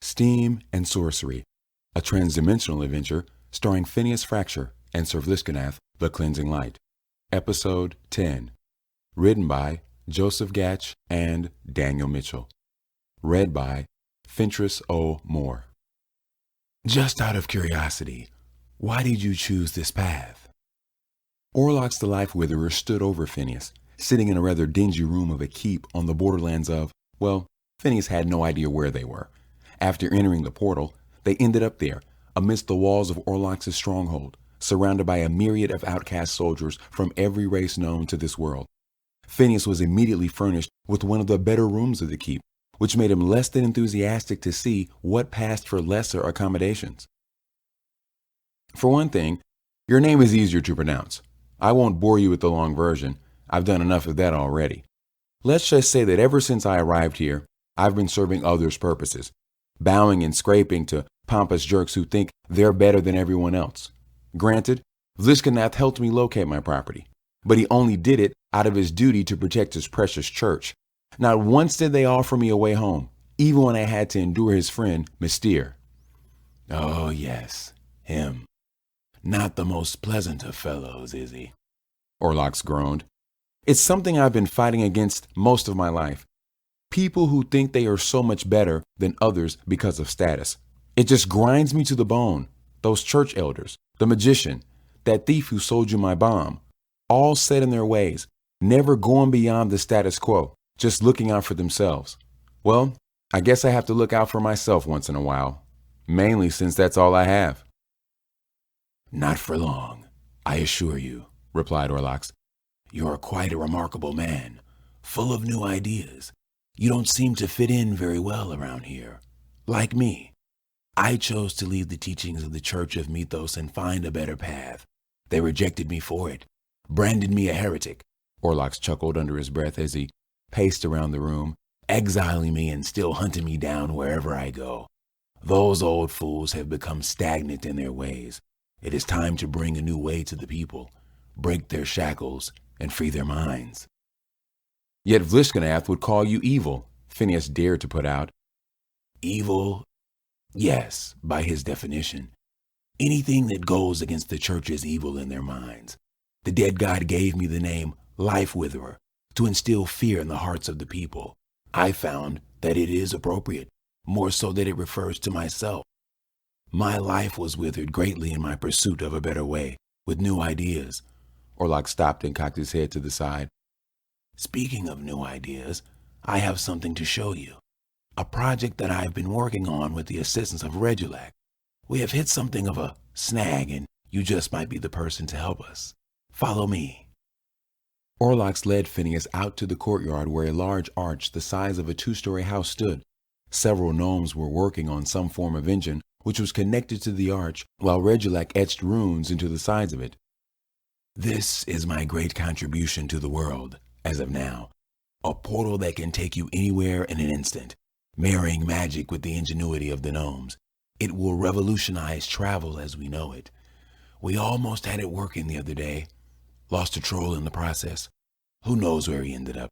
Steam and Sorcery, a transdimensional adventure starring Phineas Frakture and Sir Vlishginath, the Cleansing Light. Episode 10. Written by Joseph Gatch and Daniel Mitchell. Read by Fentriss O. Moore. Just out of curiosity, why did you choose this path? Orlox the Life Witherer stood over Phineas, sitting in a rather dingy room of a keep on the borderlands of, well, Phineas had no idea where they were. After entering the portal, they ended up there, amidst the walls of Orlox's stronghold, surrounded by a myriad of outcast soldiers from every race known to this world. Phineas was immediately furnished with one of the better rooms of the keep, which made him less than enthusiastic to see what passed for lesser accommodations. For one thing, your name is easier to pronounce. I won't bore you with the long version. I've done enough of that already. Let's just say that ever since I arrived here, I've been serving others' purposes, bowing and scraping to pompous jerks who think they're better than everyone else. Granted, Vlishginath helped me locate my property, but he only did it out of his duty to protect his precious church. Not once did they offer me a way home, even when I had to endure his friend, Mystere. Oh yes, him. Not the most pleasant of fellows, is he? Orlox groaned. It's something I've been fighting against most of my life. People who think they are so much better than others because of status. It just grinds me to the bone. Those church elders, the magician, that thief who sold you my bomb, all set in their ways, never going beyond the status quo, just looking out for themselves. Well, I guess I have to look out for myself once in a while, mainly since that's all I have. Not for long, I assure you, replied Orlox. You're quite a remarkable man, full of new ideas. You don't seem to fit in very well around here. Like me, I chose to leave the teachings of the Church of Mythos and find a better path. They rejected me for it, branded me a heretic. Orlox chuckled under his breath as he paced around the room, exiling me and still hunting me down wherever I go. Those old fools have become stagnant in their ways. It is time to bring a new way to the people, break their shackles, and free their minds. Yet Vlishginath would call you evil, Phineas dared to put out. Evil? Yes, by his definition. Anything that goes against the church is evil in their minds. The dead god gave me the name Life Witherer to instill fear in the hearts of the people. I found that it is appropriate, more so that it refers to myself. My life was withered greatly in my pursuit of a better way, with new ideas. Orlox stopped and cocked his head to the side. Speaking of new ideas, I have something to show you. A project that I've been working on with the assistance of Regulac. We have hit something of a snag, and you just might be the person to help us. Follow me. Orlox led Phineas out to the courtyard where a large arch the size of a 2-story house stood. Several gnomes were working on some form of engine which was connected to the arch, while Regulac etched runes into the sides of it. This is my great contribution to the world, as of now. A portal that can take you anywhere in an instant, marrying magic with the ingenuity of the gnomes. It will revolutionize travel as we know it. We almost had it working the other day. Lost a troll in the process. Who knows where he ended up?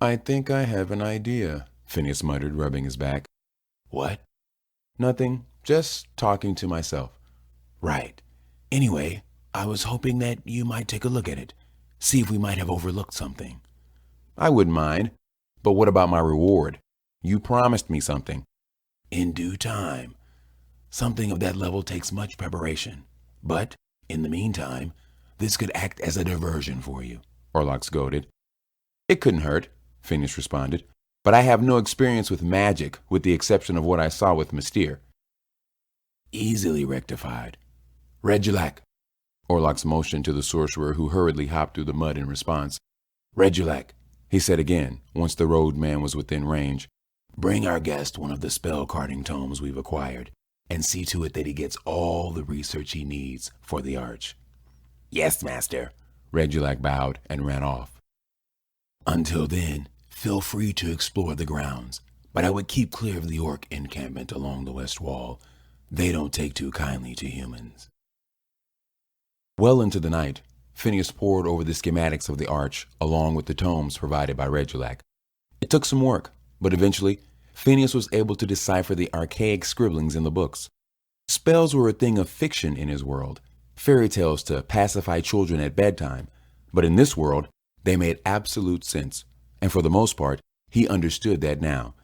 I think I have an idea, Phineas muttered, rubbing his back. What? Nothing, just talking to myself. Right. Anyway, I was hoping that you might take a look at it. See if we might have overlooked something. I wouldn't mind, but what about my reward? You promised me something. In due time. Something of that level takes much preparation. But, in the meantime, this could act as a diversion for you, Orlox goaded. It couldn't hurt, Phineas responded, but I have no experience with magic, with the exception of what I saw with Mystere. Easily rectified. Regulac. Orlox motioned to the sorcerer, who hurriedly hopped through the mud in response. Regulac, he said again, once the roadman was within range. Bring our guest one of the spell-carding tomes we've acquired, and see to it that he gets all the research he needs for the arch. Yes, master. Regulac bowed and ran off. Until then, feel free to explore the grounds, but I would keep clear of the orc encampment along the west wall. They don't take too kindly to humans. Well into the night, Phineas pored over the schematics of the arch along with the tomes provided by Regulac. It took some work, but eventually Phineas was able to decipher the archaic scribblings in the books. Spells were a thing of fiction in his world, fairy tales to pacify children at bedtime, but in this world, they made absolute sense, and for the most part, he understood that now.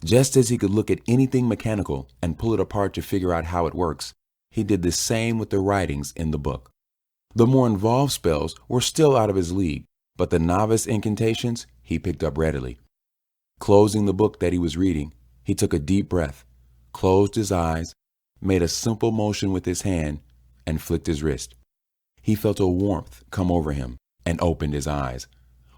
Just as he could look at anything mechanical and pull it apart to figure out how it works, he did the same with the writings in the book. The more involved spells were still out of his league, but the novice incantations he picked up readily. Closing the book that he was reading, he took a deep breath, closed his eyes, made a simple motion with his hand, and flicked his wrist. He felt a warmth come over him and opened his eyes.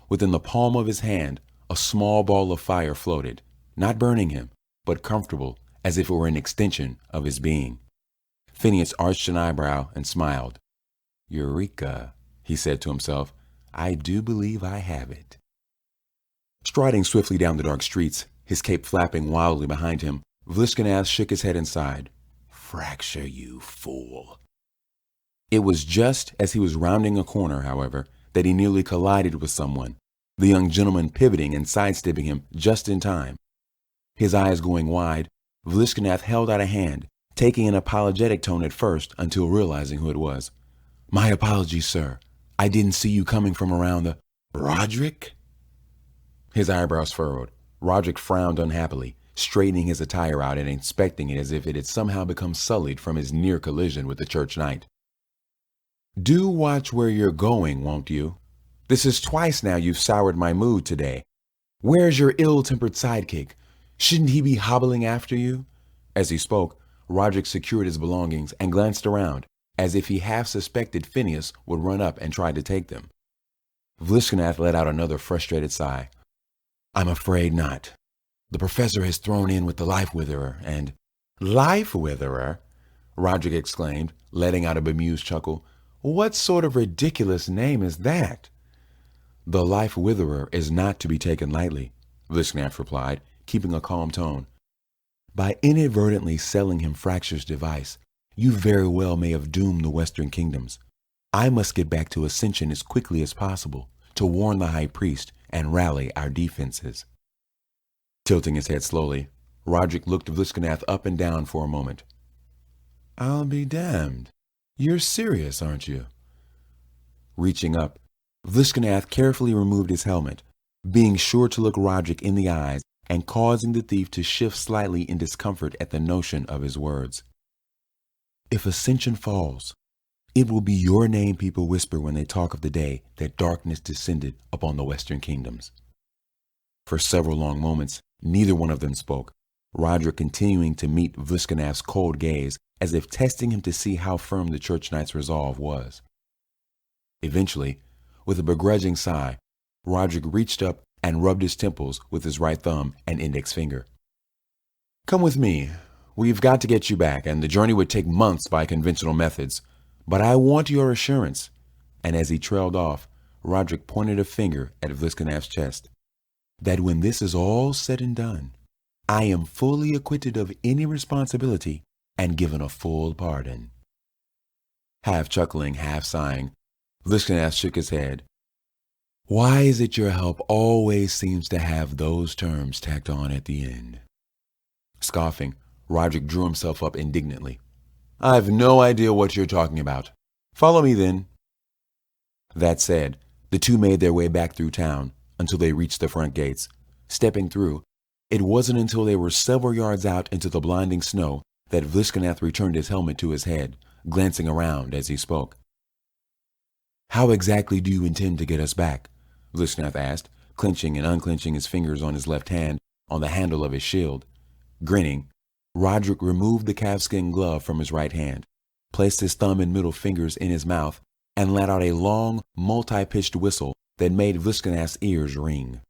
Within the palm of his hand, a small ball of fire floated, not burning him, but comfortable, as if it were an extension of his being. Phineas arched an eyebrow and smiled. "Eureka," he said to himself. "I do believe I have it." Striding swiftly down the dark streets, his cape flapping wildly behind him, Vlishginath shook his head and sighed. "Frakture, you fool." It was just as he was rounding a corner, however, that he nearly collided with someone, the young gentleman pivoting and sidestepping him just in time. His eyes going wide, Vlishginath held out a hand, taking an apologetic tone at first until realizing who it was. "My apologies, sir. I didn't see you coming from around the—" "Roderick?" His eyebrows furrowed. Roderick frowned unhappily, straightening his attire out and inspecting it as if it had somehow become sullied from his near collision with the church knight. "Do watch where you're going, won't you? This is twice now you've soured my mood today. Where's your ill-tempered sidekick? Shouldn't he be hobbling after you?" As he spoke, Roderick secured his belongings and glanced around, as if he half suspected Phineas would run up and try to take them. Vlishginath let out another frustrated sigh. "I'm afraid not. The professor has thrown in with the Life Witherer and—" "Life Witherer?" Roderick exclaimed, letting out a bemused chuckle. "What sort of ridiculous name is that?" "The Life Witherer is not to be taken lightly," Vlishginath replied, keeping a calm tone. "By inadvertently selling him Frakture's device, you very well may have doomed the Western Kingdoms. I must get back to Ascension as quickly as possible to warn the High Priest and rally our defenses." Tilting his head slowly, Roderick looked Vlishginath up and down for a moment. "I'll be damned. You're serious, aren't you?" Reaching up, Vlishginath carefully removed his helmet, being sure to look Roderick in the eyes and causing the thief to shift slightly in discomfort at the notion of his words. "If Ascension falls, it will be your name people whisper when they talk of the day that darkness descended upon the Western Kingdoms." For several long moments, neither one of them spoke, Roderick continuing to meet Vlishginath's cold gaze as if testing him to see how firm the church knight's resolve was. Eventually, with a begrudging sigh, Roderick reached up and rubbed his temples with his right thumb and index finger. "Come with me. We've got to get you back, and the journey would take months by conventional methods. But I want your assurance." And as he trailed off, Roderick pointed a finger at Vlishginath's chest. "That when this is all said and done, I am fully acquitted of any responsibility and given a full pardon." Half chuckling, half sighing, Vlishginath shook his head. "Why is it your help always seems to have those terms tacked on at the end?" Scoffing, Roderick drew himself up indignantly. "I've no idea what you're talking about. Follow me, then." That said, the two made their way back through town until they reached the front gates. Stepping through, it wasn't until they were several yards out into the blinding snow that Vlishginath returned his helmet to his head, glancing around as he spoke. "How exactly do you intend to get us back?" Vlishginath asked, clenching and unclenching his fingers on his left hand on the handle of his shield. Grinning, Roderick removed the calfskin glove from his right hand, placed his thumb and middle fingers in his mouth, and let out a long, multi-pitched whistle that made Vlishginath's ears ring.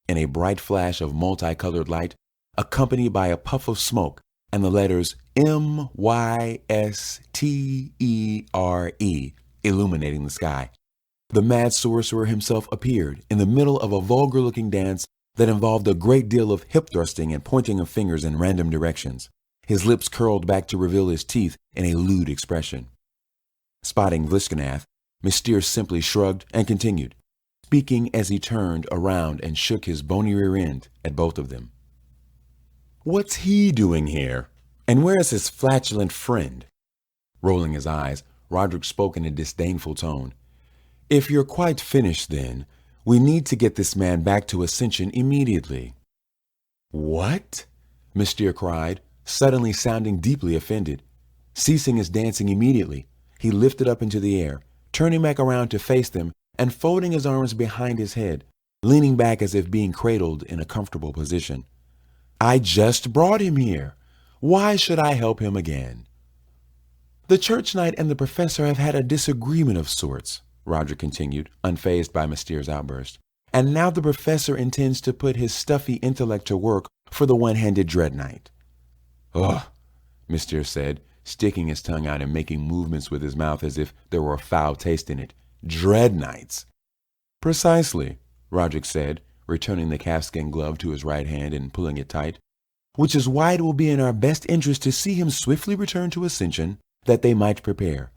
In a bright flash of multicolored light, accompanied by a puff of smoke and the letters MYSTERE illuminating the sky, the mad sorcerer himself appeared in the middle of a vulgar-looking dance that involved a great deal of hip thrusting and pointing of fingers in random directions. His lips curled back to reveal his teeth in a lewd expression. Spotting Vlishginath, Mystere simply shrugged and continued, speaking as he turned around and shook his bony rear end at both of them. What's he doing here? And where is his flatulent friend? Rolling his eyes, Roderick spoke in a disdainful tone. If you're quite finished, then, we need to get this man back to Ascension immediately. What? Mystere cried, suddenly sounding deeply offended. Ceasing his dancing immediately, he lifted up into the air, turning back around to face them and folding his arms behind his head, leaning back as if being cradled in a comfortable position. I just brought him here. Why should I help him again? The church knight and the professor have had a disagreement of sorts, Roderick continued, unfazed by Mystere's outburst. And now the professor intends to put his stuffy intellect to work for the one-handed dread knight. Ugh, Mystere said, sticking his tongue out and making movements with his mouth as if there were a foul taste in it. Dread knights. Precisely, Roderick said, returning the calfskin glove to his right hand and pulling it tight. Which is why it will be in our best interest to see him swiftly return to Ascension, that they might prepare.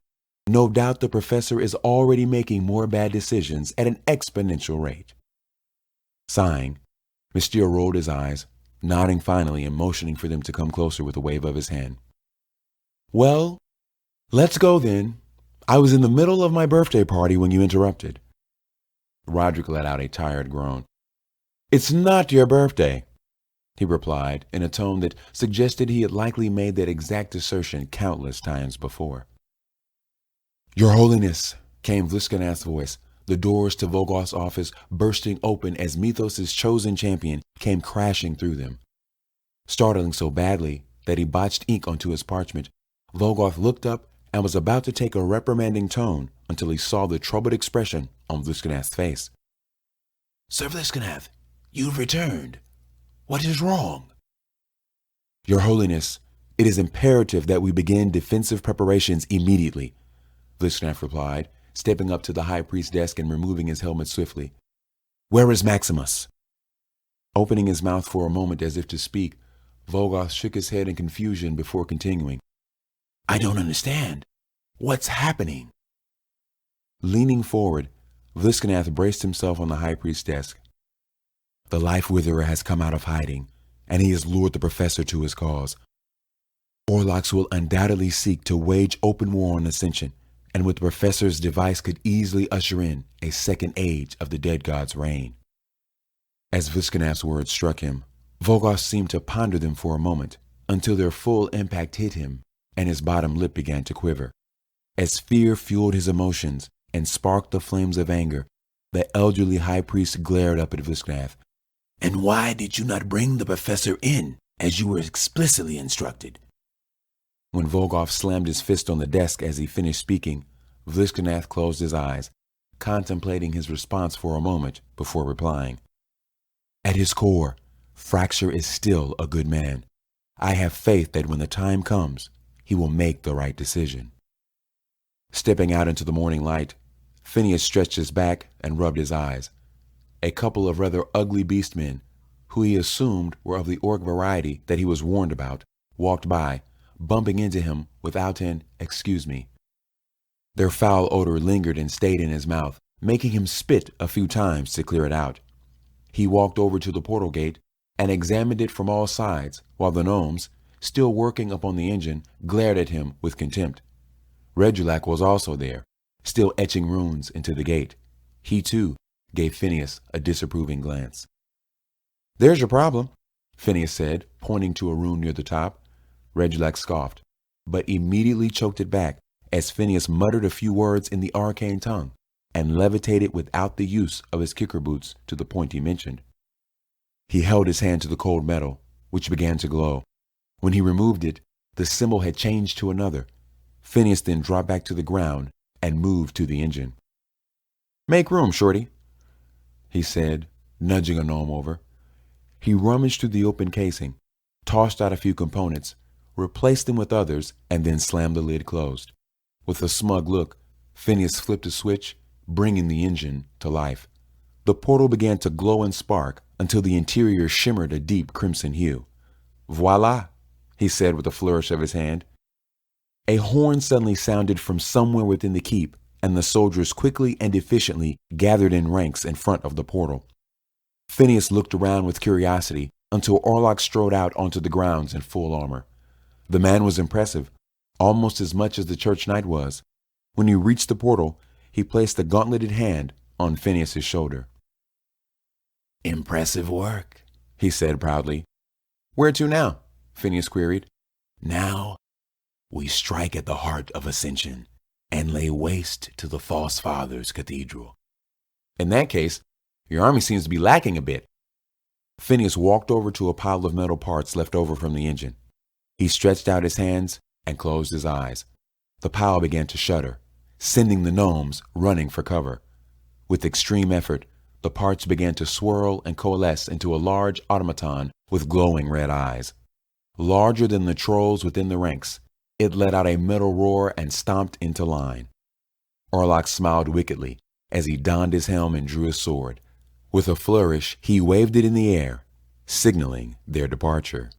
No doubt the professor is already making more bad decisions at an exponential rate. Sighing, Mystere rolled his eyes, nodding finally and motioning for them to come closer with a wave of his hand. Well, let's go then. I was in the middle of my birthday party when you interrupted. Roderick let out a tired groan. It's not your birthday, he replied in a tone that suggested he had likely made that exact assertion countless times before. Your Holiness, came Vlishginath's voice, the doors to Vogoth's office bursting open as Mythos' chosen champion came crashing through them. Startling so badly that he botched ink onto his parchment, Vogoth looked up and was about to take a reprimanding tone until he saw the troubled expression on Vlishginath's face. Sir Vlishginath, you've returned. What is wrong? Your Holiness, it is imperative that we begin defensive preparations immediately, Vlishginath replied, stepping up to the high priest's desk and removing his helmet swiftly. Where is Maximus? Opening his mouth for a moment as if to speak, Vogoth shook his head in confusion before continuing. I don't understand. What's happening? Leaning forward, Vlishginath braced himself on the high priest's desk. The Life Witherer has come out of hiding, and he has lured the professor to his cause. Orlocks will undoubtedly seek to wage open war on Ascension, and with the professor's device could easily usher in a second age of the dead god's reign. As Vlishginath's words struck him, Vogoth seemed to ponder them for a moment, until their full impact hit him, and his bottom lip began to quiver. As fear fueled his emotions and sparked the flames of anger, the elderly high priest glared up at Vlishginath. And why did you not bring the professor in, as you were explicitly instructed? When Vogoth slammed his fist on the desk as he finished speaking, Vlishginath closed his eyes, contemplating his response for a moment before replying. At his core, Frakture is still a good man. I have faith that when the time comes, he will make the right decision. Stepping out into the morning light, Phineas stretched his back and rubbed his eyes. A couple of rather ugly beastmen, who he assumed were of the orc variety that he was warned about, walked by, bumping into him without an "excuse me." Their foul odor lingered and stayed in his mouth, making him spit a few times to clear it out. He walked over to the portal gate and examined it from all sides, while the gnomes, still working upon the engine, glared at him with contempt. Regulac was also there, still etching runes into the gate. He, too, gave Phineas a disapproving glance. There's your problem, Phineas said, pointing to a rune near the top. Regulac scoffed, but immediately choked it back as Phineas muttered a few words in the arcane tongue and levitated without the use of his kicker boots to the point he mentioned. He held his hand to the cold metal, which began to glow. When he removed it, the symbol had changed to another. Phineas then dropped back to the ground and moved to the engine. Make room, Shorty, he said, nudging a gnome over. He rummaged through the open casing, tossed out a few components, replaced them with others, and then slammed the lid closed. With a smug look, Phineas flipped a switch, bringing the engine to life. The portal began to glow and spark until the interior shimmered a deep crimson hue. Voila, he said with a flourish of his hand. A horn suddenly sounded from somewhere within the keep, and the soldiers quickly and efficiently gathered in ranks in front of the portal. Phineas looked around with curiosity until Orlok strode out onto the grounds in full armor. The man was impressive, almost as much as the church knight was. When he reached the portal, he placed a gauntleted hand on Phineas's shoulder. "Impressive work," he said proudly. "Where to now?" Phineas queried. "Now, we strike at the heart of Ascension and lay waste to the False Father's cathedral." "In that case, your army seems to be lacking a bit." Phineas walked over to a pile of metal parts left over from the engine. He stretched out his hands and closed his eyes. The pile began to shudder, sending the gnomes running for cover. With extreme effort, the parts began to swirl and coalesce into a large automaton with glowing red eyes. Larger than the trolls within the ranks, it let out a metal roar and stomped into line. Orlok smiled wickedly as he donned his helm and drew his sword. With a flourish, he waved it in the air, signaling their departure.